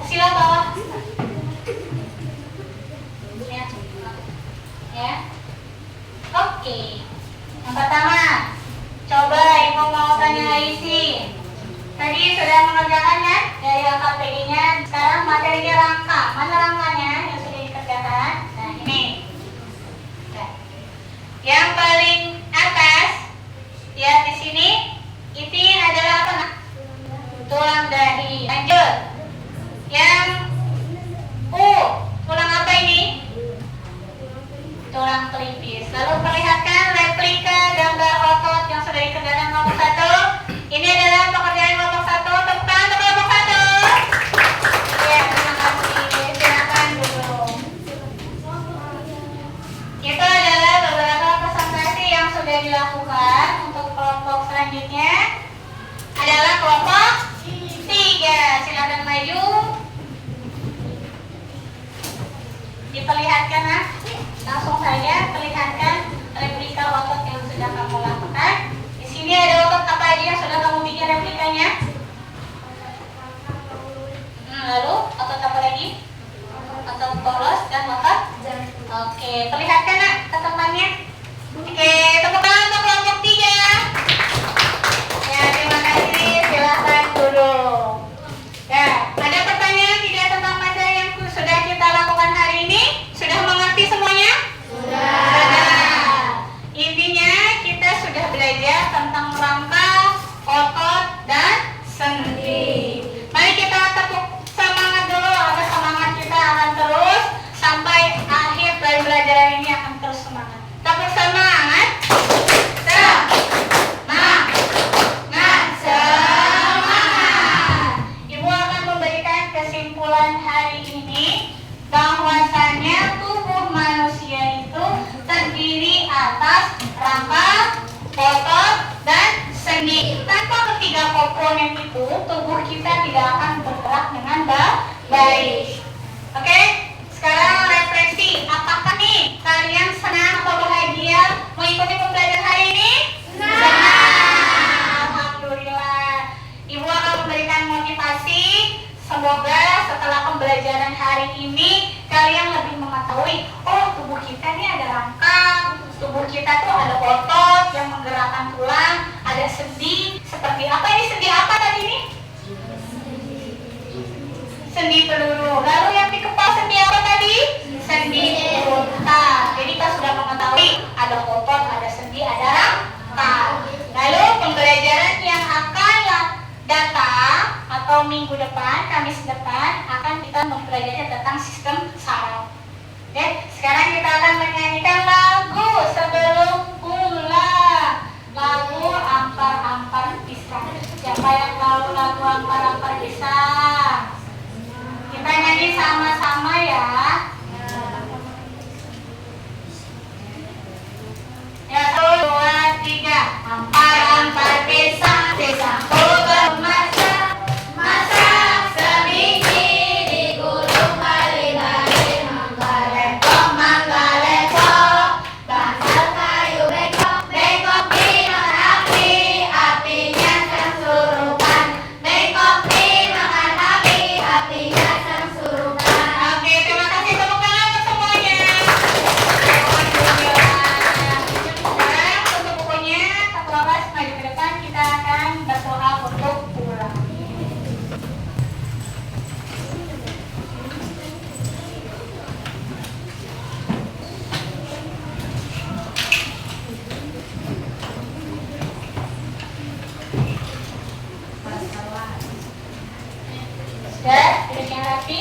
A: Silat bawah. Ya. Ya. Oke. Yang pertama, coba Ibu mau tanya Aisy. Tadi sudah mengerjakan kan dari LKPI-nya. Sekarang materinya rangka. Mana rangkanya yang sudah dikerjakan? Nah, ini. Nah. Yang paling atas, lihat di sini. Ini adalah apa? Nak? Tulang dahi. Lanjut. Yang tulang apa ini? Tulang pelipis. Lalu perlihatkan replika gambar otot yang sudah dikerjakan kelompok 1. Ini adalah pekerjaan kelompok 1. Tepuk tangan untuk kelompok 1. Ya, terima kasih. Silakan dulu. Itu adalah beberapa presentasi yang sudah dilakukan. Untuk kelompok selanjutnya adalah kelompok 3. Silakan maju. Diperlihatkan, nah. Langsung saja perlihatkan replika otot yang sudah kamu lakukan. Di sini ada otot apa aja yang sudah kamu bikin replikanya? Lalu otot apa lagi? Otot polos dan otot. Oke, perlihatkan nak ke temannya. Oke, tepuk tangan untuk kelompok 3. Ya, terima kasih. Silahkan duduk. Ya, ada pertanyaan tidak tentang materi yang sudah kita lakukan hari ini? Sudah mengerti semuanya? Sudah. Intinya kita sudah belajar tentang rangka, otot, dan sendi. Mari kita tepuk semangat dulu agar semangat kita akan terus sampai akhir dari pelajaran ini akan terus semangat. Tepuk semangat. Semangat. Ibu akan memberikan kesimpulan hari ini bahwasanya tubuh manusia itu terdiri atas rangka, otot, dan sendi. Tanpa ketiga komponen itu, tubuh kita tidak akan bergerak dengan baik. Oke, sekarang refleksi. Apakah nih kalian senang atau bahagia mengikuti pembelajaran hari ini? Senang. Alhamdulillah. Ibu akan memberikan motivasi. Semoga setelah pembelajaran hari ini kalian lebih mengetahui, oh tubuh kita ini ada rangka, tubuh kita tuh ada otot yang menggerakkan tulang, ada sendi. Seperti apa ini sendi apa tadi ini? Sendi peluru. Lalu yang di kepala sendi apa tadi? Sendi perut. Jadi kita sudah mengetahui ada otot, ada sendi, ada rangka. Lalu pembelajaran yang akan datang atau minggu depan, Kamis depan akan kita mempelajari tentang sistem saraf. Oke, sekarang kita akan menyanyikan lagu sebelum pulang. Lagu Ampar-Ampar Pisang. Siapa yang tahu lagu Ampar-Ampar Pisang? Kita nyanyi sama-sama ya. Ya, 1, 2, 3. Ampar-ampar pisang, pisangku bermasak, masak seminggu di gunung bali-bali. Mangga lepok, bakar kayu bengkok, bengkok dimakan api, apinya kesurupan. Bengkok dimakan api, apinya kesurupan. Oke, terima kasih. duduk yang rapi.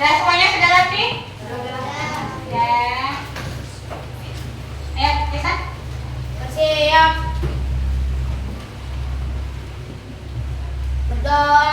A: Nah, semuanya sudah rapi? Ya. Ayo, Lisa.
B: Siap. Berdoa.